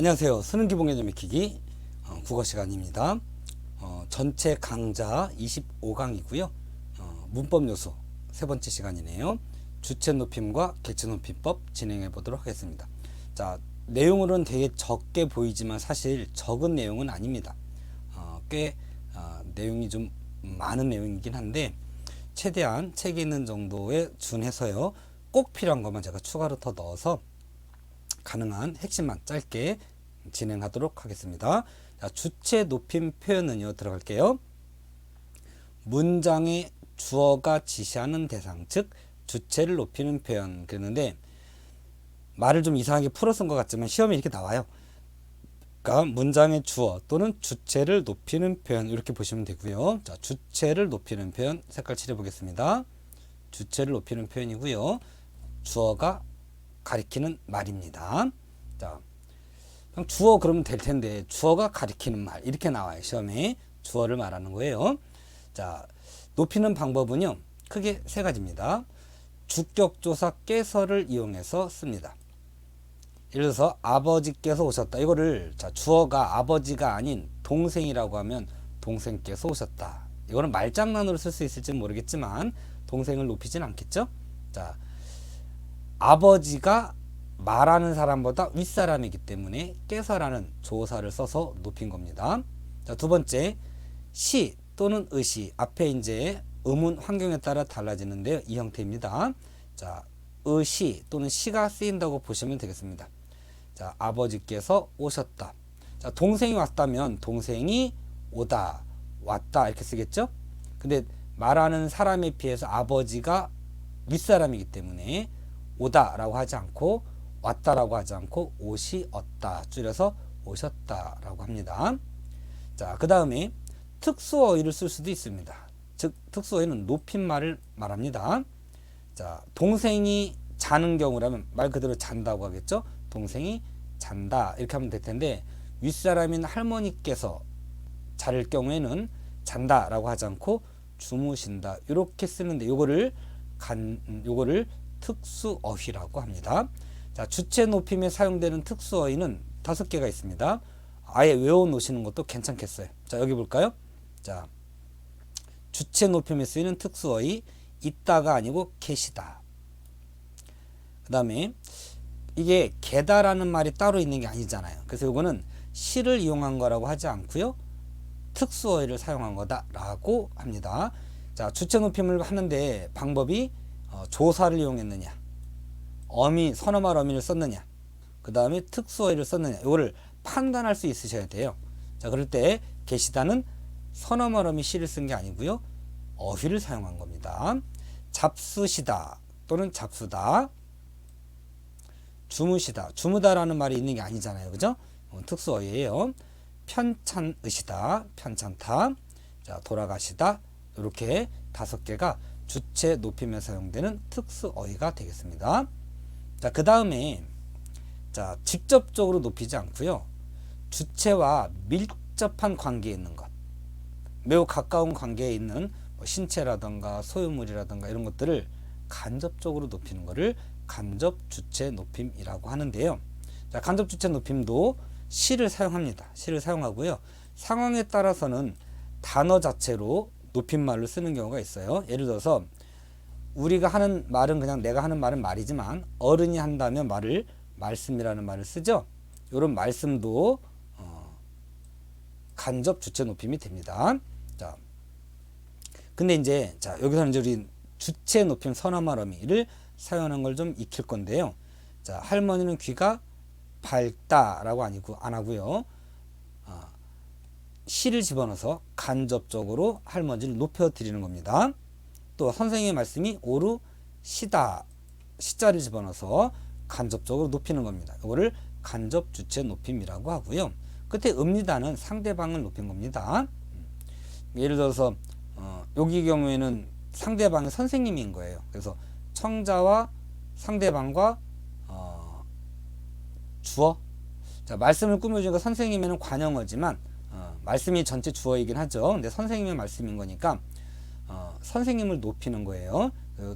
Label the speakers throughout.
Speaker 1: 안녕하세요. 수능 기본 개념 익히기 국어 시간입니다. 전체 강좌 25강이고요. 문법 요소 세 번째 시간이네요. 주체 높임과 객체 높임법 진행해 보도록 하겠습니다. 자, 내용으로는 되게 적게 보이지만 사실 적은 내용은 아닙니다. 꽤 내용이 좀 많은 내용이긴 한데 최대한 책에 있는 정도에 준해서요. 꼭 필요한 것만 제가 추가로 더 넣어서 가능한 핵심만 짧게 진행하도록 하겠습니다. 자, 주체 높임 표현은요, 들어갈게요. 문장의 주어가 지시하는 대상, 즉 주체를 높이는 표현. 그랬는데 말을 좀 이상하게 풀어 쓴 것 같지만 시험에 이렇게 나와요. 그러니까 문장의 주어 또는 주체를 높이는 표현, 이렇게 보시면 되고요. 자, 주체를 높이는 표현 색깔 칠해 보겠습니다. 주체를 높이는 표현이고요. 주어가 가리키는 말입니다. 자, 그냥 주어 그러면 될 텐데 주어가 가리키는 말 이렇게 나와요. 시험에 주어를 말하는 거예요. 자, 높이는 방법은요, 크게 세 가지입니다. 주격조사 깨서를 이용해서 씁니다. 예를 들어서 아버지께서 오셨다. 이거를 자, 주어가 아버지가 아닌 동생이라고 하면 동생께서 오셨다. 이거는 말장난으로 쓸 수 있을지 모르겠지만 동생을 높이진 않겠죠. 자, 아버지가 말하는 사람보다 윗사람이기 때문에 깨서라는 조사를 써서 높인 겁니다. 자, 두 번째, 시 또는 의시. 앞에 이제 의문 환경에 따라 달라지는데요. 이 형태입니다. 자, 의시 또는 시가 쓰인다고 보시면 되겠습니다. 자, 아버지께서 오셨다. 자, 동생이 왔다면 동생이 오다, 왔다 이렇게 쓰겠죠. 근데 말하는 사람에 비해서 아버지가 윗사람이기 때문에 오다 라고 하지 않고 왔다 라고 하지 않고 오시었다 줄여서 오셨다 라고 합니다. 자, 그 다음에 특수어휘를 쓸 수도 있습니다. 즉 특수어휘는 높임말을 말합니다. 자, 동생이 자는 경우라면 말 그대로 잔다고 하겠죠. 동생이 잔다 이렇게 하면 될 텐데 윗사람인 할머니께서 잘 경우에는 잔다 라고 하지 않고 주무신다 이렇게 쓰는데 요거를 특수어휘라고 합니다. 자, 주체 높임에 사용되는 특수어휘는 5개가 있습니다. 아예 외워 놓으시는 것도 괜찮겠어요. 자, 여기 볼까요? 자, 주체 높임에 쓰이는 특수어휘, 있다가 아니고 계시다. 그 다음에 이게 계다라는 말이 따로 있는 게 아니잖아요. 그래서 이거는 시를 이용한 거라고 하지 않고요. 특수어휘를 사용한 거다라고 합니다. 자, 주체 높임을 하는데 방법이 조사를 이용했느냐, 어미, 선어말 어미를 썼느냐, 그 다음에 특수어휘를 썼느냐, 이거를 판단할 수 있으셔야 돼요. 자, 그럴 때 계시다는 선어말 어미 시를 쓴 게 아니고요, 어휘를 사용한 겁니다. 잡수시다 또는 잡수다, 주무시다, 주무다라는 말이 있는 게 아니잖아요, 그죠? 특수어휘예요. 편찮으시다, 편찮다, 자, 돌아가시다, 이렇게 5개가 주체 높임에 사용되는 특수어휘가 되겠습니다. 자, 그 다음에 자, 직접적으로 높이지 않고요, 주체와 밀접한 관계에 있는 것, 매우 가까운 관계에 있는 신체라든가 소유물이라든가 이런 것들을 간접적으로 높이는 것을 간접 주체 높임이라고 하는데요. 자, 간접 주체 높임도 시를 사용합니다. 시를 사용하고요, 상황에 따라서는 단어 자체로 높임말로 쓰는 경우가 있어요. 예를 들어서 우리가 하는 말은 그냥 내가 하는 말은 말이지만 어른이 한다면 말을 말씀이라는 말을 쓰죠. 이런 말씀도 간접 주체 높임이 됩니다. 자, 근데 이제 자, 여기서는 이제 우리 주체 높임 선어말 어미를 사용하는 걸 좀 익힐 건데요. 자, 할머니는 귀가 밝다라고 안 하고요. 시를 집어넣어서 간접적으로 할머니를 높여드리는 겁니다. 또 선생님의 말씀이 오르시다, 시자를 집어넣어서 간접적으로 높이는 겁니다. 이거를 간접 주체 높임이라고 하고요. 끝에 읍니다는 상대방을 높인 겁니다. 예를 들어서 여기 경우에는 상대방이 선생님인 거예요. 그래서 청자와 상대방과 주어. 자, 말씀을 꾸며주니까 선생님에는 관용어지만 말씀이 전체 주어이긴 하죠. 근데 선생님의 말씀인 거니까 선생님을 높이는 거예요.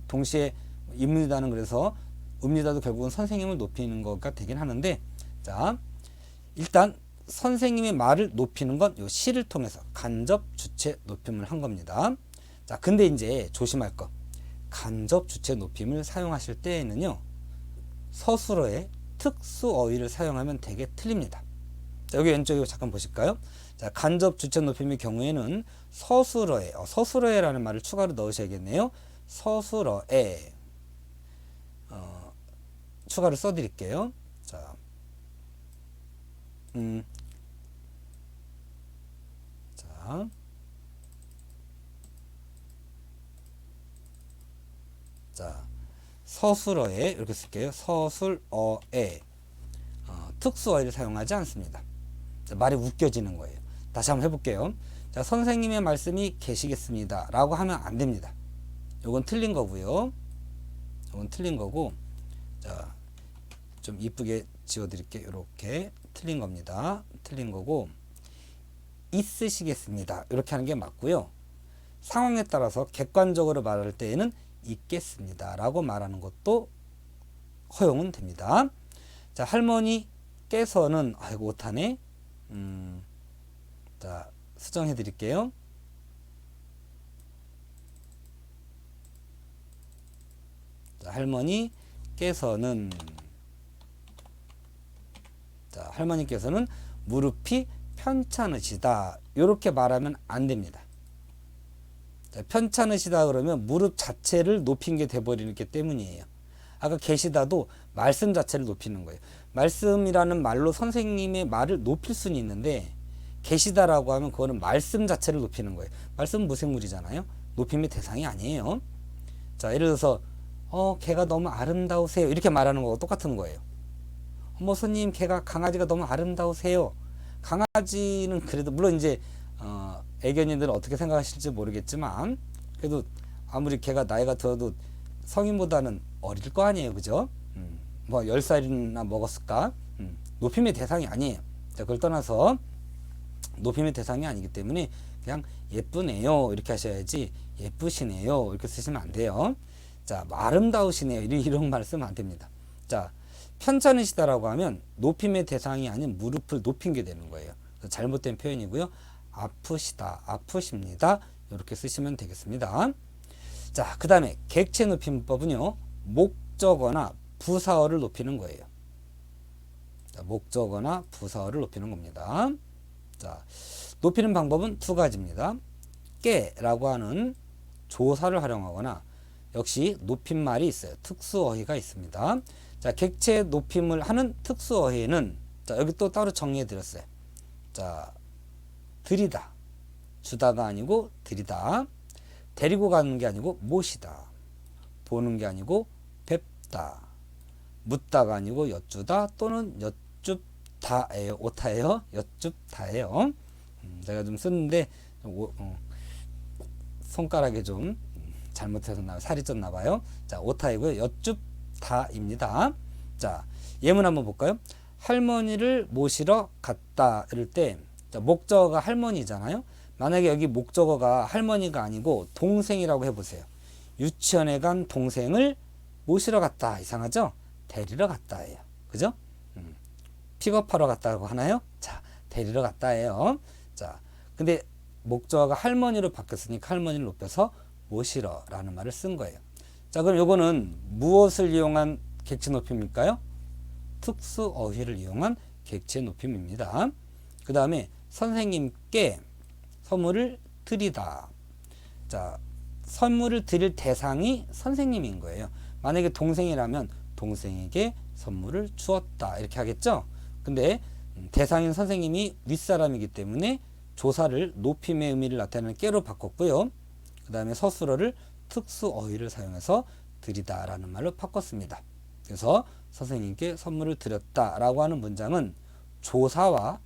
Speaker 1: 동시에 읍니다는 그래서 읍니다도 결국은 선생님을 높이는 거가 되긴 하는데, 자, 일단 선생님의 말을 높이는 건 요 시를 통해서 간접 주체 높임을 한 겁니다. 자, 근데 이제 조심할 거. 간접 주체 높임을 사용하실 때에는요, 서술어에 특수 어휘를 사용하면 되게 틀립니다. 자, 여기 왼쪽에 잠깐 보실까요? 자, 간접 주체 높임의 경우에는 서술어에라는 말을 추가로 넣으셔야겠네요. 서술어에 추가를 써드릴게요. 자, 자, 서술어에 이렇게 쓸게요. 서술어에 특수어휘를 사용하지 않습니다. 자, 말이 웃겨지는 거예요. 다시 한번 해볼게요. 자, 선생님의 말씀이 계시겠습니다 라고 하면 안 됩니다. 요건 틀린 거고요. 요건 틀린 거고, 자, 좀 이쁘게 지워드릴게요. 이렇게 틀린 겁니다. 틀린 거고, 있으시겠습니다 이렇게 하는 게 맞고요. 상황에 따라서 객관적으로 말할 때에는 있겠습니다 라고 말하는 것도 허용은 됩니다. 자, 할머니께서는, 아이고 오타네. 자, 수정해 드릴게요. 자, 할머니께서는, 자, 할머니께서는 무릎이 편찮으시다 이렇게 말하면 안 됩니다. 자, 편찮으시다 그러면 무릎 자체를 높인 게 돼버리기 때문이에요. 아까 계시다도 말씀 자체를 높이는 거예요. 말씀이라는 말로 선생님의 말을 높일 수는 있는데, 계시다라고 하면 그거는 말씀 자체를 높이는 거예요. 말씀은 무생물이잖아요. 높임의 대상이 아니에요. 자, 예를 들어서 개가 너무 아름다우세요 이렇게 말하는 거하고 똑같은 거예요. 어머 손님, 강아지가 너무 아름다우세요. 강아지는 그래도 물론 이제 애견인들은 어떻게 생각하실지 모르겠지만, 그래도 아무리 개가 나이가 들어도 성인보다는 어릴 거 아니에요, 그죠? 뭐 10살이나 먹었을까? 높임의 대상이 아니에요. 자, 그걸 떠나서 높임의 대상이 아니기 때문에 그냥 예쁘네요 이렇게 하셔야지, 예쁘시네요 이렇게 쓰시면 안 돼요. 자, 뭐 아름다우시네요 이런 말 쓰면 안 됩니다. 자, 편찮으시다라고 하면 높임의 대상이 아닌 무릎을 높인 게 되는 거예요. 잘못된 표현이고요. 아프시다, 아프십니다 이렇게 쓰시면 되겠습니다. 자, 그 다음에 객체 높임법은요, 목적어나 부사어를 높이는 거예요. 자, 목적어나 부사어를 높이는 겁니다. 자, 높이는 방법은 두 가지입니다. 깨라고 하는 조사를 활용하거나, 역시 높임말이 있어요. 특수어휘가 있습니다. 자, 객체 높임을 하는 특수어휘는, 자, 여기 또 따로 정리해 드렸어요. 자, 들이다, 주다가 아니고 들이다, 데리고 가는 게 아니고 모시다, 보는 게 아니고 뵙다, 묻다가 아니고 여쭈다 또는 여쭙다예요. 오타예요. 여쭙다예요. 제가 좀 쓰는데 손가락에 좀 잘못해서 살이 쪘나 봐요. 자, 오타이고요. 여쭙다입니다. 자, 예문 한번 볼까요? 할머니를 모시러 갔다 이럴 때, 자, 목적어가 할머니잖아요. 만약에 여기 목적어가 할머니가 아니고 동생이라고 해보세요. 유치원에 간 동생을 모시러 갔다. 이상하죠? 데리러 갔다예요. 그죠? 픽업하러 갔다고 하나요? 자, 데리러 갔다예요. 자, 근데 목적어가 할머니로 바뀌었으니까 할머니를 높여서 모시러 라는 말을 쓴 거예요. 자, 그럼 요거는 무엇을 이용한 객체 높임일까요? 특수 어휘를 이용한 객체 높임입니다. 그 다음에 선생님께 선물을 드리다. 자, 선물을 드릴 대상이 선생님인 거예요. 만약에 동생이라면 동생에게 선물을 주었다 이렇게 하겠죠. 근데 대상인 선생님이 윗사람이기 때문에 조사를 높임의 의미를 나타내는 깨로 바꿨고요. 그 다음에 서술어를 특수 어휘를 사용해서 드리다 라는 말로 바꿨습니다. 그래서 선생님께 선물을 드렸다 라고 하는 문장은 조사와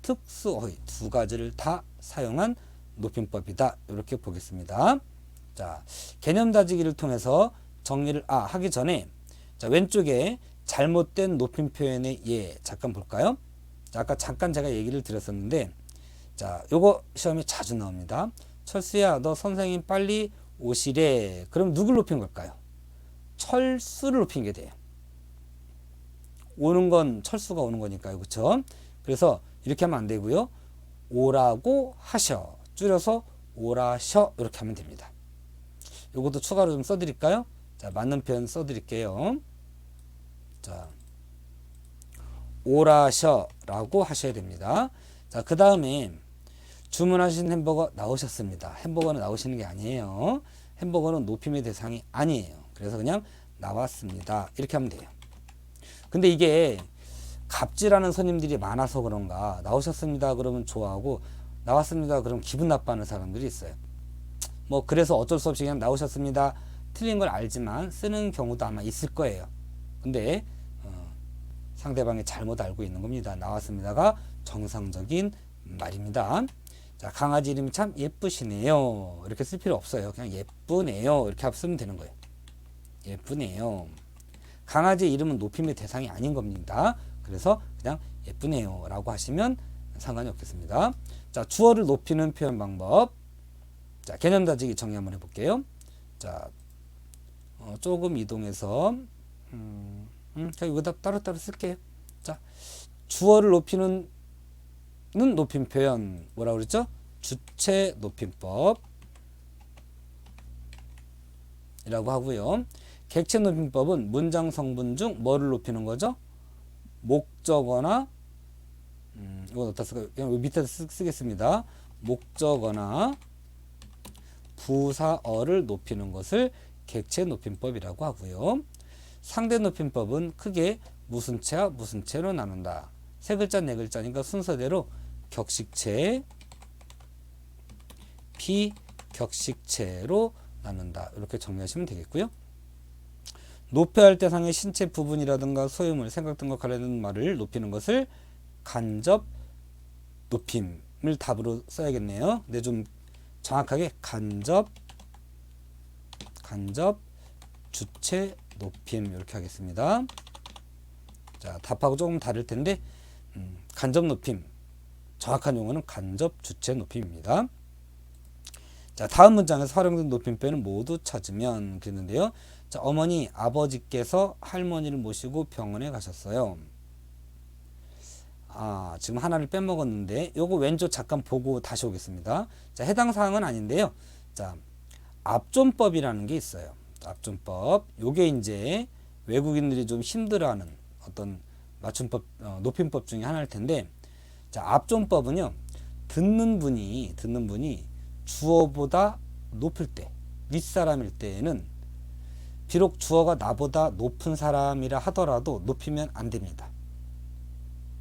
Speaker 1: 특수 어휘 두 가지를 다 사용한 높임법이다 이렇게 보겠습니다. 자, 개념 다지기를 통해서 정리를 하기 전에, 자, 왼쪽에 잘못된 높임 표현의 예 잠깐 볼까요? 자, 아까 잠깐 제가 얘기를 드렸었는데, 자, 요거 시험에 자주 나옵니다. 철수야, 너 선생님 빨리 오시래. 그럼 누굴 높인 걸까요? 철수를 높인 게 돼요. 오는 건 철수가 오는 거니까요. 그쵸? 그래서 이렇게 하면 안 되고요. 오라고 하셔. 줄여서 오라셔. 이렇게 하면 됩니다. 요것도 추가로 좀 써드릴까요? 자, 맞는 표현 써드릴게요. 자, 오라셔 라고 하셔야 됩니다. 자, 그 다음에 주문하신 햄버거 나오셨습니다. 햄버거는 나오시는 게 아니에요. 햄버거는 높임의 대상이 아니에요. 그래서 그냥 나왔습니다. 이렇게 하면 돼요. 근데 이게 갑질하는 손님들이 많아서 그런가 나오셨습니다 그러면 좋아하고 나왔습니다 그러면 기분 나빠하는 사람들이 있어요. 뭐 그래서 어쩔 수 없이 그냥 나오셨습니다 틀린 걸 알지만 쓰는 경우도 아마 있을 거예요. 근데 상대방이 잘못 알고 있는 겁니다. 나왔습니다가 정상적인 말입니다. 자, 강아지 이름이 참 예쁘시네요. 이렇게 쓸 필요 없어요. 그냥 예쁘네요. 이렇게 쓰면 되는 거예요. 예쁘네요. 강아지 이름은 높임의 대상이 아닌 겁니다. 그래서 그냥 예쁘네요 라고 하시면 상관이 없겠습니다. 자, 주어를 높이는 표현 방법. 자, 개념 다지기 정리 한번 해볼게요. 자, 조금 이동해서 여기다 따로따로 쓸게요. 자, 주어를 높이는 높임 표현 뭐라고 그랬죠? 주체 높임법 이라고 하고요. 객체 높임법은 문장 성분 중 뭐를 높이는 거죠? 목적어나 이건 어디다 쓸까요? 그냥 밑에다 쓰겠습니다. 목적어나 부사어를 높이는 것을 객체 높임법이라고 하고요. 상대 높임법은 크게 무슨 체와 무슨 체로 나눈다. 세 글자 네 글자니까 순서대로 격식체, 비격식체로 나눈다. 이렇게 정리하시면 되겠고요. 높여야 할 대상의 신체 부분이라든가 소유물, 생각 등과 관련된 말을 높이는 것을 간접 높임을 답으로 써야겠네요. 근데 좀 정확하게 간접 주체 높임 이렇게 하겠습니다. 자, 답하고 조금 다를 텐데 간접 높임 정확한 용어는 간접 주체 높임입니다. 자, 다음 문장에서 활용된 높임표는 모두 찾으면 그랬는데요. 자, 어머니 아버지께서 할머니를 모시고 병원에 가셨어요. 아, 지금 하나를 빼먹었는데 요거 왼쪽 잠깐 보고 다시 오겠습니다. 자, 해당 사항은 아닌데요. 자, 압존법이라는 게 있어요. 압존법. 요게 이제 외국인들이 좀 힘들어하는 어떤 맞춤법, 높임법 중에 하나일 텐데, 자, 압존법은요, 듣는 분이 주어보다 높을 때, 윗사람일 때에는 비록 주어가 나보다 높은 사람이라 하더라도 높이면 안 됩니다.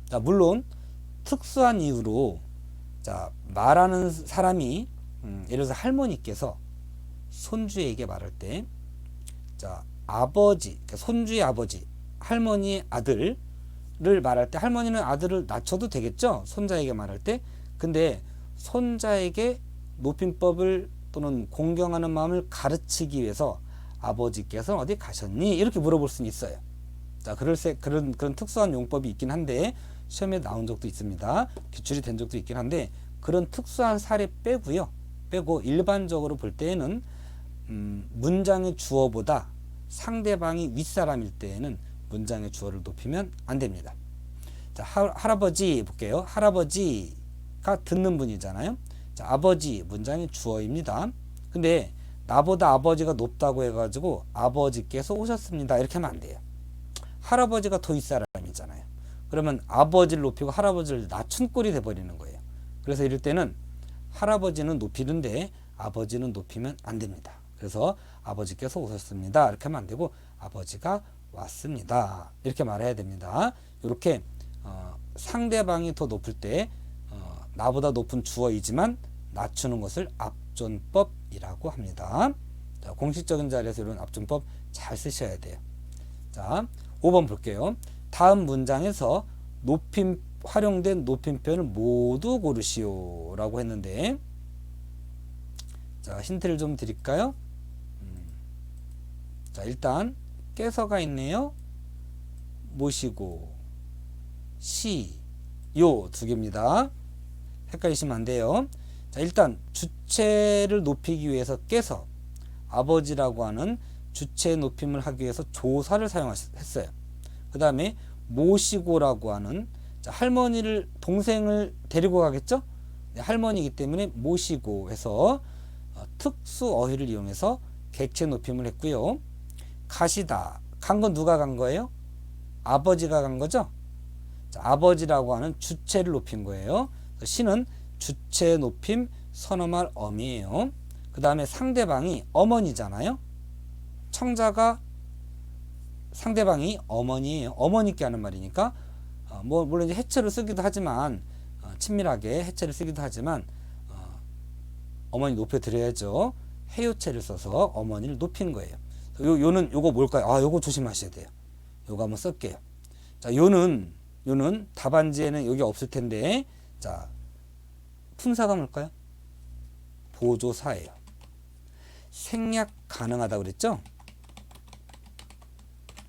Speaker 1: 자, 물론 특수한 이유로 자, 말하는 사람이 예를 들어서 할머니께서 손주에게 말할 때, 자, 아버지, 그러니까 손주의 아버지, 할머니의 아들을 말할 때 할머니는 아들을 낮춰도 되겠죠? 손자에게 말할 때. 근데 손자에게 높임법을 또는 공경하는 마음을 가르치기 위해서 아버지께서 어디 가셨니? 이렇게 물어볼 수는 있어요. 자, 그런 특수한 용법이 있긴 한데 시험에 나온 적도 있습니다. 기출이 된 적도 있긴 한데 그런 특수한 사례 빼고 일반적으로 볼 때에는 문장의 주어보다 상대방이 윗사람일 때에는 문장의 주어를 높이면 안 됩니다. 자, 할아버지 볼게요. 할아버지가 듣는 분이잖아요. 자, 아버지 문장의 주어입니다. 근데 나보다 아버지가 높다고 해가지고 아버지께서 오셨습니다 이렇게 하면 안 돼요. 할아버지가 더 윗사람이잖아요. 그러면 아버지를 높이고 할아버지를 낮춘 꼴이 돼버리는 거예요. 그래서 이럴 때는 할아버지는 높이는데 아버지는 높이면 안 됩니다. 그래서 아버지께서 오셨습니다 이렇게 하면 안 되고 아버지가 왔습니다 이렇게 말해야 됩니다. 이렇게 상대방이 더 높을 때 나보다 높은 주어이지만 낮추는 것을 압존법이라고 합니다. 자, 공식적인 자리에서 이런 압존법 잘 쓰셔야 돼요. 자, 5번 볼게요. 다음 문장에서 활용된 높임표를 모두 고르시오 라고 했는데, 자, 힌트를 좀 드릴까요? 자, 일단 깨서가 있네요. 모시고 요 두 개입니다. 헷갈리시면 안 돼요. 자, 일단 주체를 높이기 위해서 깨서 아버지라고 하는 주체 높임을 하기 위해서 조사를 사용했어요. 그 다음에 모시고라고 하는 자, 할머니를 동생을 데리고 가겠죠? 네, 할머니이기 때문에 모시고 해서 특수 어휘를 이용해서 객체 높임을 했고요. 가시다. 간 건 누가 간 거예요? 아버지가 간 거죠? 자, 아버지라고 하는 주체를 높인 거예요. 시는 주체 높임 선어말 어미예요. 그 다음에 상대방이 어머니잖아요. 청자가 상대방이 어머니예요. 어머니께 하는 말이니까 물론 이제 해체를 쓰기도 하지만 친밀하게 해체를 쓰기도 하지만 어머니 높여드려야죠. 해요체를 써서 어머니를 높이는 거예요. 요는 요거 뭘까요? 요거 조심하셔야 돼요. 요거 한번 쓸게요. 자, 요는 답안지에는 여기 없을 텐데, 자, 품사가 뭘까요? 보조사예요. 생략 가능하다고 그랬죠?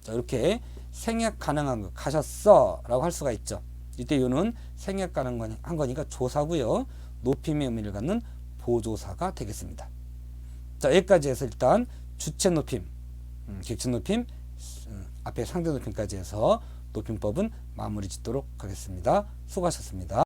Speaker 1: 자, 이렇게 생략 가능한 거 가셨어 라고 할 수가 있죠. 이때 요는 생략 가능한 거니까 조사고요. 높임의 의미를 갖는 보조사가 되겠습니다. 자, 여기까지 해서 일단 주체 높임, 객체 높임, 앞에 상대 높임까지 해서 높임법은 마무리 짓도록 하겠습니다. 수고하셨습니다.